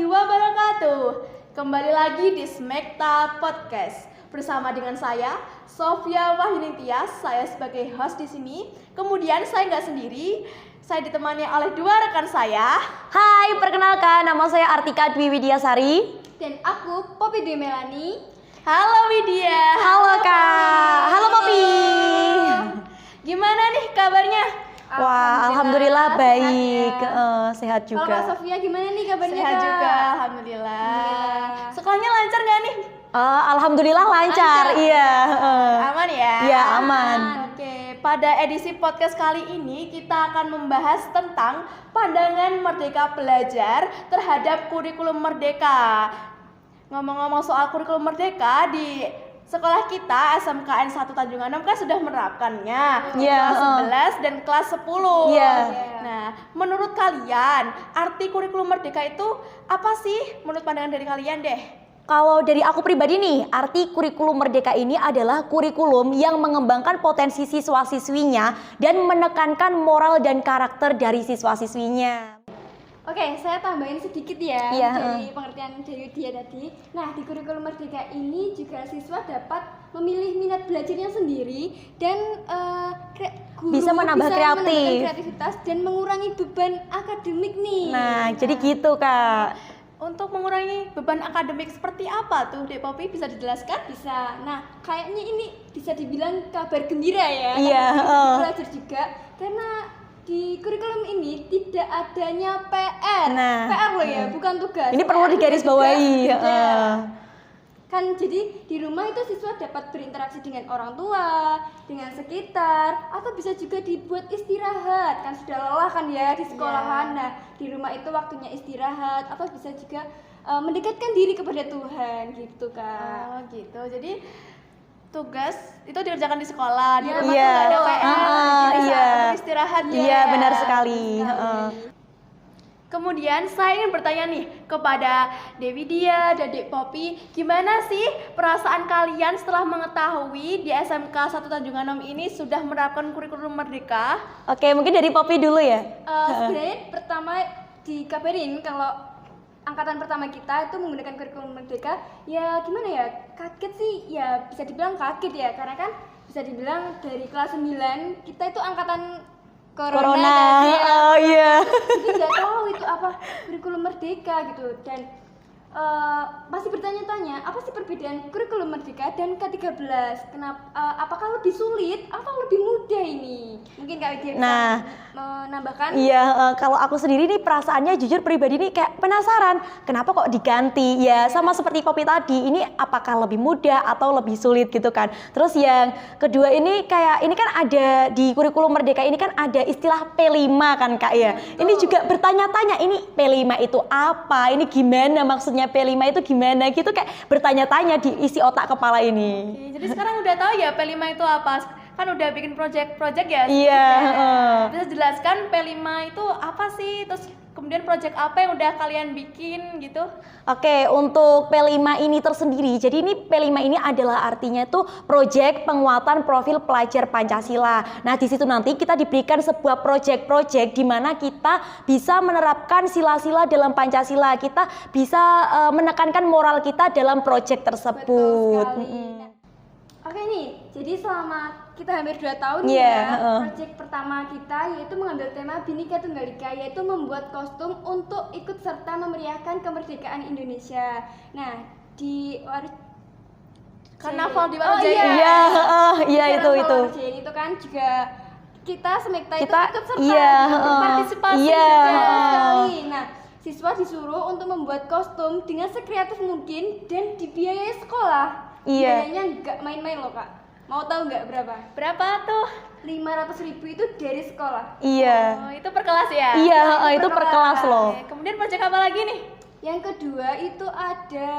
wabarakatuh. Kembali lagi di Smekta Podcast bersama dengan saya Sofia Wahyuningtyas. Saya sebagai host di sini. Kemudian saya nggak sendiri, saya ditemani oleh dua rekan saya. Hai, perkenalkan nama saya Artika Dwi Widiasari. Dan aku Poppy Dwi Melani. Halo Widya. Halo Kak. Halo Poppy. Gimana nih kabarnya? Wah, alhamdulillah baik, sehat juga. Kalau Kak Sofia gimana nih kabarnya? Sehat Kak? juga, alhamdulillah. Sekolahnya lancar nggak nih? Alhamdulillah lancar, iya. Aman ya? Iya, aman. Oke, pada edisi podcast kali ini kita akan membahas tentang pandangan Merdeka Belajar terhadap kurikulum Merdeka. Ngomong-ngomong soal kurikulum Merdeka, di sekolah kita SMKN 1 Tanjung Anam kan sudah menerapkannya kelas 11 dan kelas 10. Nah, menurut kalian arti kurikulum Merdeka itu apa sih? Menurut pandangan dari kalian deh. Kalau dari aku pribadi nih, arti kurikulum Merdeka ini adalah kurikulum yang mengembangkan potensi siswa-siswinya dan menekankan moral dan karakter dari siswa-siswinya. Oke, saya tambahin sedikit ya Iya, dari pengertian dari dia tadi. Nah, di kurikulum Merdeka ini juga siswa dapat memilih minat belajarnya sendiri dan guru Bisa menambah kreatif. kreativitas dan mengurangi beban akademik nih. Nah, jadi gitu Kak. Untuk mengurangi beban akademik seperti apa tuh, Dek Poppy, bisa dijelaskan? Bisa. Nah, kayaknya ini bisa dibilang kabar gembira ya. Iya, Belajar juga karena di kurikulum ini tidak adanya PR. Nah, PR loh ya, bukan tugas. ini perlu PR digarisbawahi. juga. Kan jadi di rumah itu siswa dapat berinteraksi dengan orang tua, dengan sekitar, atau bisa juga dibuat istirahat. Kan sudah lelah kan ya di sekolahan. Nah, di rumah itu waktunya istirahat, atau bisa juga mendekatkan diri kepada Tuhan gitu, Kak. Oh gitu. Jadi tugas itu dikerjakan di sekolah, di rumah Iya. tuh nggak ada PR, jadi bisa Iya. beristirahat ya. Iya, benar sekali. Kemudian saya ingin bertanya nih kepada Dewi Dia dan Dek Poppy, gimana sih perasaan kalian setelah mengetahui di SMK 1 Tanjung Anam ini sudah menerapkan kurikulum Merdeka? Oke, mungkin dari Poppy dulu ya. Sebenarnya pertama dikabarin kalau angkatan pertama kita itu menggunakan kurikulum Merdeka, ya gimana ya, kaget sih, ya bisa dibilang kaget ya, karena kan bisa dibilang dari kelas 9 kita itu angkatan Corona kan, ya. Oh iya. Jadi nggak tahu itu apa kurikulum Merdeka gitu, dan masih bertanya-tanya apa sih perbedaan kurikulum Merdeka dan K13. Kenapa? Apakah lebih sulit atau lebih mudah ini? Mungkin Kak Widya bisa menambahkan. Iya, kalau aku sendiri nih perasaannya jujur pribadi nih kayak penasaran, kenapa kok diganti? Ya sama seperti Poppy tadi, ini apakah lebih mudah atau lebih sulit gitu kan? Terus yang kedua ini kayak ini kan ada di kurikulum Merdeka ini kan ada istilah P5 kan Kak ya. Ini juga bertanya-tanya, ini P5 itu apa? Ini gimana maksudnya P5 itu gimana gitu, kayak bertanya-tanya di isi otak kepala ini. Oke, jadi sekarang udah tahu ya P5 itu apa? Kan udah bikin project ya? Iya. Bisa jelaskan P5 itu apa sih? Terus kemudian project apa yang udah kalian bikin gitu? Oke, untuk P5 ini tersendiri, jadi ini P5 ini adalah artinya itu Project Penguatan Profil Pelajar Pancasila. Nah, di situ nanti kita diberikan sebuah project di mana kita bisa menerapkan sila-sila dalam Pancasila. Kita bisa menekankan moral kita dalam project tersebut. Betul sekali. Oke nih, jadi selama kita hampir 2 tahun project pertama kita yaitu mengambil tema Bhinneka Tunggal Ika, yaitu membuat kostum untuk ikut serta memeriahkan kemerdekaan Indonesia. Nah, di Karnaval di Warujayan. Iya itu. Itu kan juga kita Smekta itu Kita ikut serta berpartisipasi sekali. Nah, siswa disuruh untuk membuat kostum dengan sekreatif mungkin dan dibiayai sekolah. Biayanya nggak main-main loh Kak. Mau tahu nggak berapa? Berapa tuh? 500.000 itu dari sekolah. Iya. Oh, itu per kelas ya? Iya, itu per kelas loh. Oke, kemudian project apa lagi nih? Yang kedua itu ada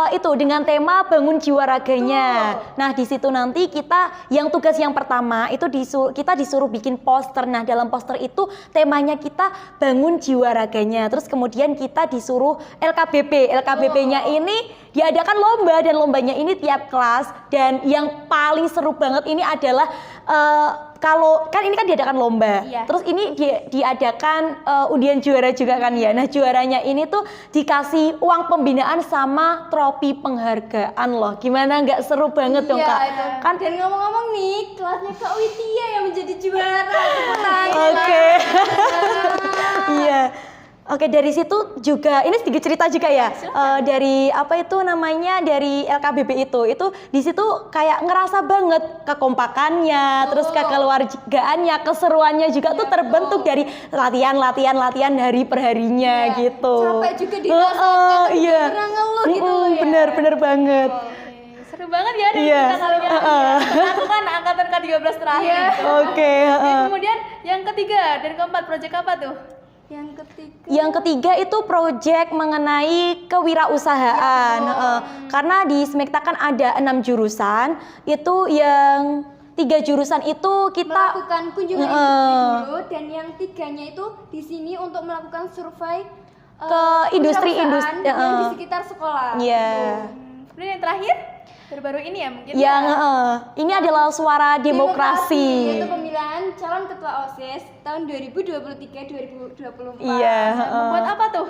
itu dengan tema bangun jiwa raganya. Nah, di situ nanti kita yang tugas yang pertama itu kita disuruh bikin poster. Nah, dalam poster itu temanya kita bangun jiwa raganya. Terus kemudian kita disuruh LKBP. LKBP-nya ini diadakan lomba dan lombanya ini tiap kelas, dan yang paling seru banget ini adalah kalau kan ini kan diadakan lomba, Iya. terus ini diadakan undian juara juga kan ya. Nah juaranya ini tuh dikasih uang pembinaan sama trofi penghargaan loh. Gimana nggak seru banget dong Iya, Kak? itu. Kan Dan ngomong-ngomong nih, kelasnya Kak Witia yang menjadi juara. Tepuk tangan. oke. Iya. Oke, dari situ juga ini sedikit cerita juga ya. Dari apa itu namanya, dari LKBB itu di situ kayak ngerasa banget kekompakannya, terus kekeluargaannya, keseruannya juga tuh terbentuk dari latihan hari perharinya Iya. gitu. Capek juga dirasakan, tapi iya. pernah ngeluh gitu loh ya. Bener banget. Seru banget ya dari Iya. kita kali ini. Karena aku kan angkatan K13 terakhir. Iya. gitu. Oke. Dan kemudian yang ketiga dan keempat proyek apa tuh? Yang ketiga itu proyek mengenai kewirausahaan. Karena di Smekta kan ada 6 jurusan, itu yang 3 jurusan itu kita melakukan kunjungan industri dulu, dan yang 3-nya itu di sini untuk melakukan survei ke industri-industri, kewirausahaan yang di sekitar sekolah. Iya. Kemudian yang terakhir baru-baru ini ya mungkin. Yang ini adalah suara demokrasi. Yaitu pemilihan calon ketua OSIS tahun 2023-2024. Iya. Membuat apa tuh?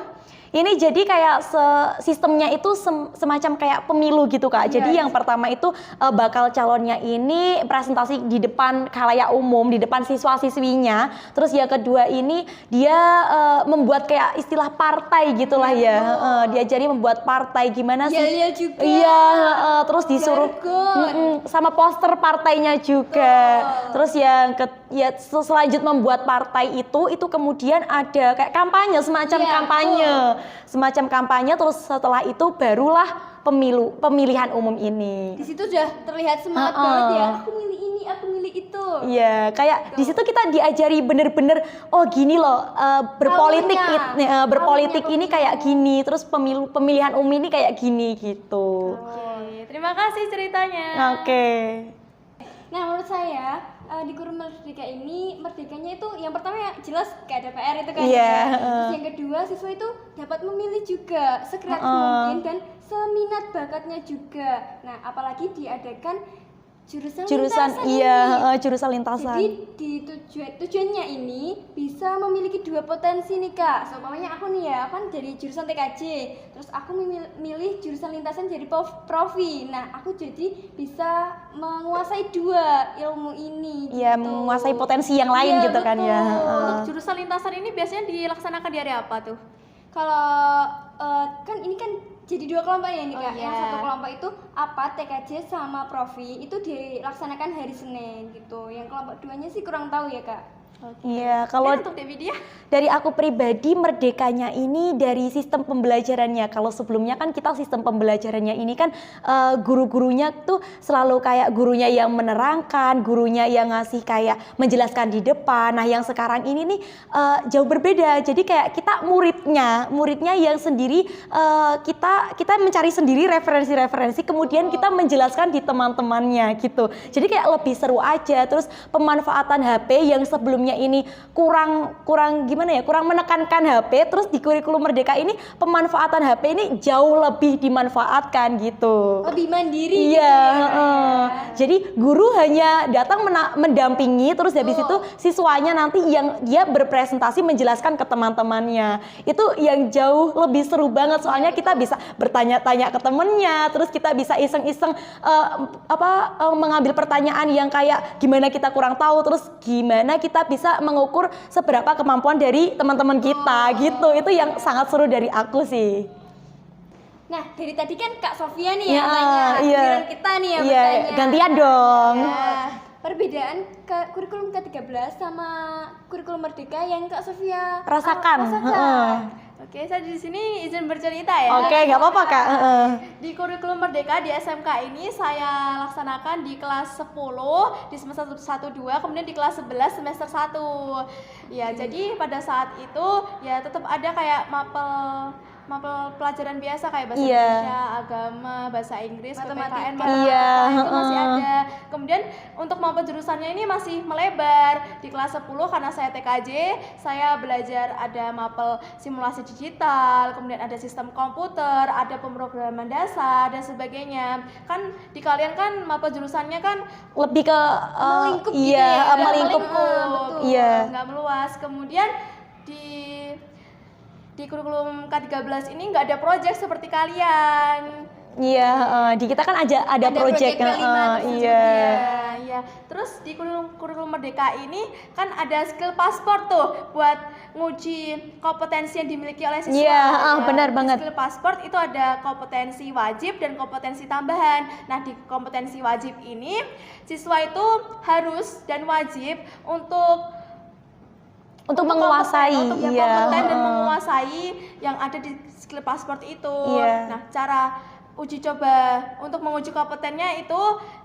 Ini jadi kayak sistemnya itu semacam kayak pemilu gitu Kak. Jadi yang pertama itu bakal calonnya ini presentasi di depan khalayak umum, di depan siswa-siswinya. Terus yang kedua ini dia membuat kayak istilah partai gitulah ya. Diajari membuat partai gimana sih? Iya juga. Iya, terus disuruh sama poster partainya juga. Terus yang selanjut membuat partai itu kemudian ada kayak kampanye, semacam kampanye, terus setelah itu barulah pemilihan umum ini. Di situ sudah terlihat semangat banget ya. Aku milih ini, aku milih itu. Iya, kayak di situ kita diajari bener-bener oh gini loh, berpolitik berpolitik ini kayak gini, terus pemilihan umum ini kayak gini gitu. Oke, terima kasih ceritanya. Oke. Nah, menurut saya di Guru Merdeka ini, merdekanya itu yang pertama ya jelas kayak DPR itu kan. Iya, Terus yang kedua, siswa itu dapat memilih juga sekreatif mungkin dan seminat bakatnya juga. Nah, apalagi diadakan jurusan lintasan jurusan lintasan. Jadi di tujuannya ini bisa memiliki 2 potensi nih Kak. Seumpamanya aku nih ya, kan dari jurusan TKJ, terus aku milih jurusan lintasan jadi profi. Nah, aku jadi bisa menguasai 2 ilmu ini. Iya, gitu. menguasai potensi yang lain Iya, gitu kan ya. betul. Untuk jurusan lintasan ini biasanya dilaksanakan di area apa tuh? Kalau kan ini kan jadi 2 kelompok ya nih Kak. Oh, Yang iya. satu kelompok itu TKJ sama profi itu dilaksanakan hari Senin gitu. Yang kelompok 2-nya sih kurang tahu ya Kak. Iya, kalau Dan untuk Devidia? dari aku pribadi merdekanya ini dari sistem pembelajarannya. Kalau sebelumnya kan kita sistem pembelajarannya ini kan guru-gurunya tuh selalu kayak gurunya yang menerangkan, gurunya yang ngasih kayak menjelaskan di depan. Nah, yang sekarang ini nih jauh berbeda. Jadi kayak kita muridnya yang sendiri kita mencari sendiri referensi-referensi, kemudian kita menjelaskan di teman-temannya gitu. Jadi kayak lebih seru aja. Terus pemanfaatan HP yang sebelumnya ini kurang gimana ya, kurang menekankan HP, terus di kurikulum Merdeka ini pemanfaatan HP ini jauh lebih dimanfaatkan gitu. Lebih mandiri Iya, gitu ya. jadi guru hanya datang mendampingi, terus habis itu siswanya nanti yang dia berpresentasi menjelaskan ke teman-temannya. Itu yang jauh lebih seru banget, soalnya kita bisa bertanya-tanya ke temennya, terus kita bisa iseng-iseng mengambil pertanyaan yang kayak gimana kita kurang tahu, terus gimana kita bisa mengukur seberapa kemampuan dari teman-teman kita gitu. Itu yang sangat seru dari aku sih. Nah, dari tadi kan Kak Sofia nih yang Ya, tanya, iya. giliran kita nih yang Iya, bertanya. gantian dong. Nah, perbedaan kurikulum K13 sama kurikulum Merdeka yang Kak Sofia Rasakan. Oke, saya di sini izin bercerita ya. Oke, nggak apa-apa Kak. Di kurikulum Merdeka di SMK ini saya laksanakan di kelas 10 di semester 1-2, kemudian di kelas 11 semester 1. Ya, jadi pada saat itu ya tetap ada kayak mapel mapel pelajaran biasa kayak bahasa Iya. Indonesia, agama, bahasa Inggris, Matematika. PPKN, Iya, itu masih ada. Kemudian untuk mapel jurusannya ini masih melebar. Di kelas 10 karena saya TKJ, saya belajar ada mapel simulasi digital, kemudian ada sistem komputer, ada pemrograman dasar dan sebagainya. Kan di kalian kan mapel jurusannya kan Lebih ke Melingkup gitu iya, ya, nggak melingkup. melingkup, Iya. nggak meluas. Kemudian di kurikulum K13 ini nggak ada project seperti kalian. Iya, di kita kan ada project. project P5 terus Iya. Iya. Terus di kurikulum Merdeka ini kan ada skill pasport tuh buat nguji kompetensi yang dimiliki oleh siswa. Iya, Ya. benar banget. Skill pasport itu ada kompetensi wajib dan kompetensi tambahan. Nah, di kompetensi wajib ini siswa itu harus dan wajib untuk menguasai. kompeten, untuk Iya. kompeten dan menguasai yang ada di skill pasport itu. Iya. Nah, cara uji coba untuk menguji kompetennya itu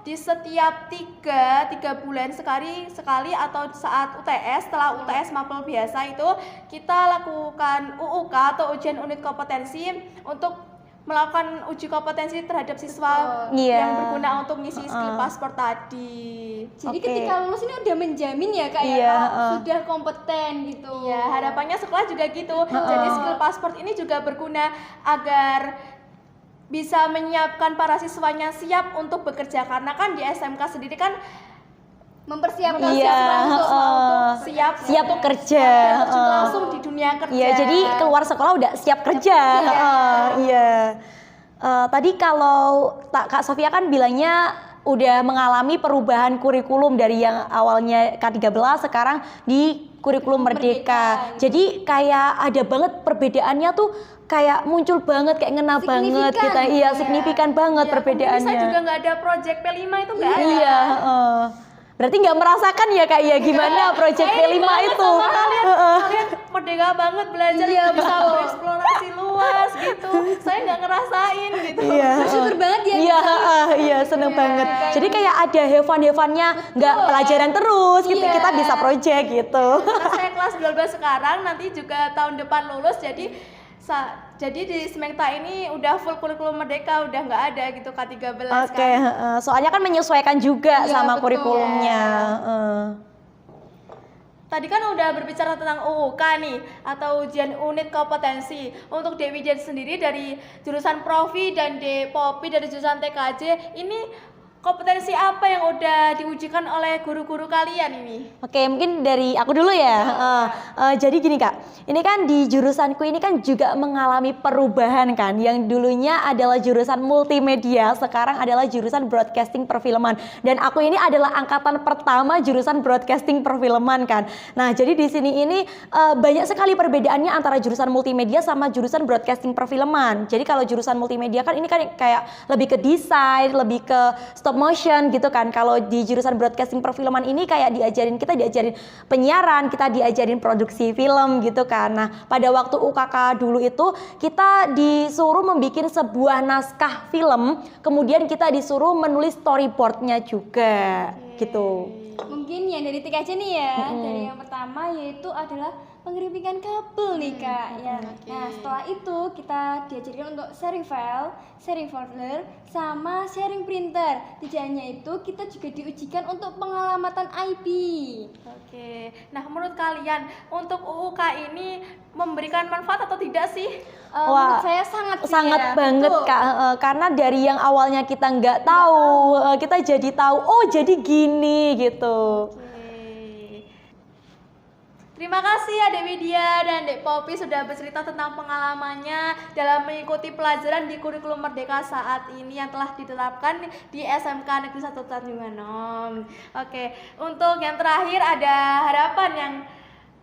di setiap tiga bulan sekali atau saat UTS, setelah UTS mapel biasa itu kita lakukan UUK atau ujian unit kompetensi untuk melakukan uji kompetensi terhadap siswa Iya. yang berguna untuk ngisi skill pasport tadi. Jadi Oke. ketika lulus ini udah menjamin ya Kak Iya, ya, kalau sudah kompeten gitu. Ya, harapannya sekolah juga gitu. Jadi skill pasport ini juga berguna agar bisa menyiapkan para siswanya siap untuk bekerja, karena kan di SMK sendiri kan Mempersiapkan Iya, siswa untuk siap Siap untuk kerja. terjun langsung di dunia kerja. Iya, jadi keluar sekolah udah siap kerja. Iya. Tadi kalau Kak Sofia kan bilangnya udah mengalami perubahan kurikulum dari yang awalnya K13 sekarang di kurikulum Merdeka. Jadi kayak ada banget perbedaannya tuh, kayak muncul banget, kayak ngena banget Signifikan kita. gitu Iya, ya. signifikan banget Bisa perbedaannya. juga nggak ada project P5 itu nggak ada. Iya, berarti nggak merasakan ya Kak ya gimana project P5 itu. Kalian merdeka banget belajar, bisa bereksplorasi luas gitu. Saya nggak ngerasain gitu. Iya. bersyukur banget ya. Iya, iya seneng banget. Jadi kayak ada have-fun-have-funnya, nggak pelajaran terus, kita bisa project gitu. Karena saya kelas 12 sekarang, nanti juga tahun depan lulus, jadi di Semekta ini udah full kurikulum Merdeka, udah nggak ada gitu K13 Oke, kan. soalnya kan menyesuaikan juga Iya, sama betul. kurikulumnya. Tadi kan udah berbicara tentang UUK nih, atau ujian unit kompetensi. Untuk Dewi Jen sendiri dari jurusan Profi dan Popi dari jurusan TKJ, ini kompetensi apa yang udah diujikan oleh guru-guru kalian ini? Oke, mungkin dari aku dulu ya. Jadi gini Kak, ini kan di jurusanku ini kan juga mengalami perubahan kan. Yang dulunya adalah jurusan multimedia, sekarang adalah jurusan broadcasting perfilman. Dan aku ini adalah angkatan pertama jurusan broadcasting perfilman kan. Nah, jadi di sini ini banyak sekali perbedaannya antara jurusan multimedia sama jurusan broadcasting perfilman. Jadi kalau jurusan multimedia kan ini kan kayak lebih ke desain, lebih ke stop motion gitu kan. Kalau di jurusan broadcasting perfilman ini kayak kita diajarin penyiaran, kita diajarin produksi film gitu kan. Nah, pada waktu UKK dulu itu kita disuruh membuat sebuah naskah film, kemudian kita disuruh menulis storyboardnya juga gitu. Mungkin yang dari TKJ nih ya, dari yang pertama yaitu adalah pengeripikan kabel nih Kak ya. Nah, setelah itu kita diajarkan untuk sharing file, sharing folder, sama sharing printer. Tidak hanya itu, kita juga diujikan untuk pengalamatan IP. Oke, nah menurut kalian untuk UUK ini memberikan manfaat atau tidak sih? Wah, Menurut saya sangat sih sangat ya. banget Betul. Kak, karena dari yang awalnya kita nggak tahu, kita jadi tahu, oh jadi gini gitu. Oke. Terima kasih ya Dek Widya dan Dek Popi sudah bercerita tentang pengalamannya dalam mengikuti pelajaran di kurikulum Merdeka saat ini yang telah ditetapkan di SMK Negeri 1 Tanjung Anom. Oke, untuk yang terakhir ada harapan yang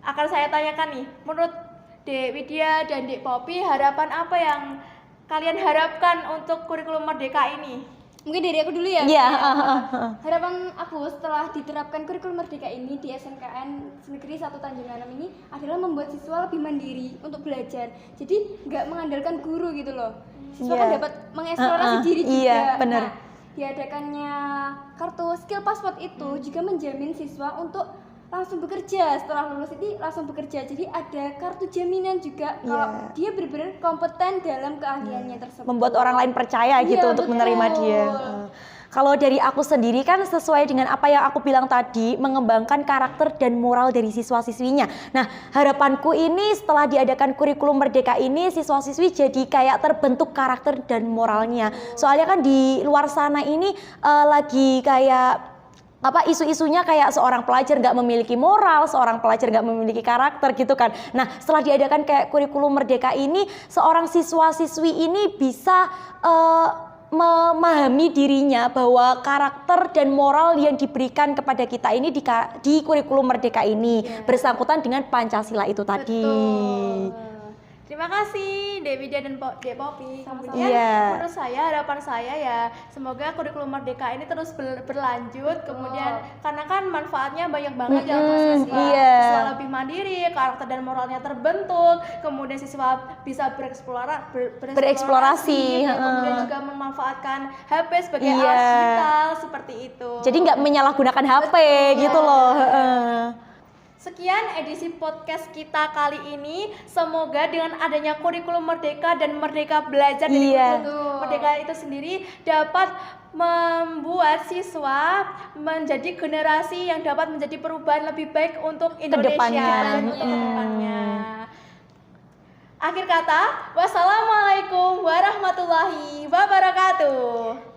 akan saya tanyakan nih. Menurut Dek Widya dan Dek Popi, harapan apa yang kalian harapkan untuk kurikulum Merdeka ini? Mungkin dari aku dulu ya. Iya. Harapan aku setelah diterapkan kurikulum Merdeka ini di SMKN Negeri 1 Tanjung Anom ini adalah membuat siswa lebih mandiri untuk belajar. Jadi nggak mengandalkan guru gitu loh. Siswa kan Iya. dapat mengeksplorasi diri juga. Iya, benar. Nah, diadakannya kartu skill pasport itu juga menjamin siswa untuk langsung bekerja, setelah lulus ini langsung bekerja. Jadi ada kartu jaminan juga kalau dia benar-benar kompeten dalam keahliannya tersebut. Membuat orang lain percaya gitu Iya, untuk betul. menerima dia. Kalau dari aku sendiri kan sesuai dengan apa yang aku bilang tadi, mengembangkan karakter dan moral dari siswa-siswinya. Nah, harapanku ini setelah diadakan kurikulum merdeka ini, siswa-siswi jadi kayak terbentuk karakter dan moralnya. Soalnya kan di luar sana ini lagi kayak isu-isunya kayak seorang pelajar nggak memiliki moral, seorang pelajar nggak memiliki karakter gitu kan. Nah, setelah diadakan kayak kurikulum merdeka ini, seorang siswa-siswi ini bisa memahami dirinya bahwa karakter dan moral yang diberikan kepada kita ini di kurikulum merdeka ini bersangkutan dengan Pancasila itu tadi. Betul. Terima kasih Dewi dan Dek Popi. Kemudian Iya. menurut saya, harapan saya ya semoga kurikulum merdeka ini terus berlanjut. Kemudian karena kan manfaatnya banyak banget ya untuk siswa. Iya. Siswa lebih mandiri, karakter dan moralnya terbentuk. Kemudian siswa bisa Bereksplorasi, kemudian juga memanfaatkan HP sebagai Iya. alat digital seperti itu. Jadi nggak menyalahgunakan HP gitu loh. Sekian edisi podcast kita kali ini. Semoga dengan adanya kurikulum merdeka dan merdeka belajar dari Iya. kurikulum merdeka itu sendiri dapat membuat siswa menjadi generasi yang dapat menjadi perubahan lebih baik untuk Indonesia Kedepannya. ke depannya. Akhir kata, wassalamualaikum warahmatullahi wabarakatuh.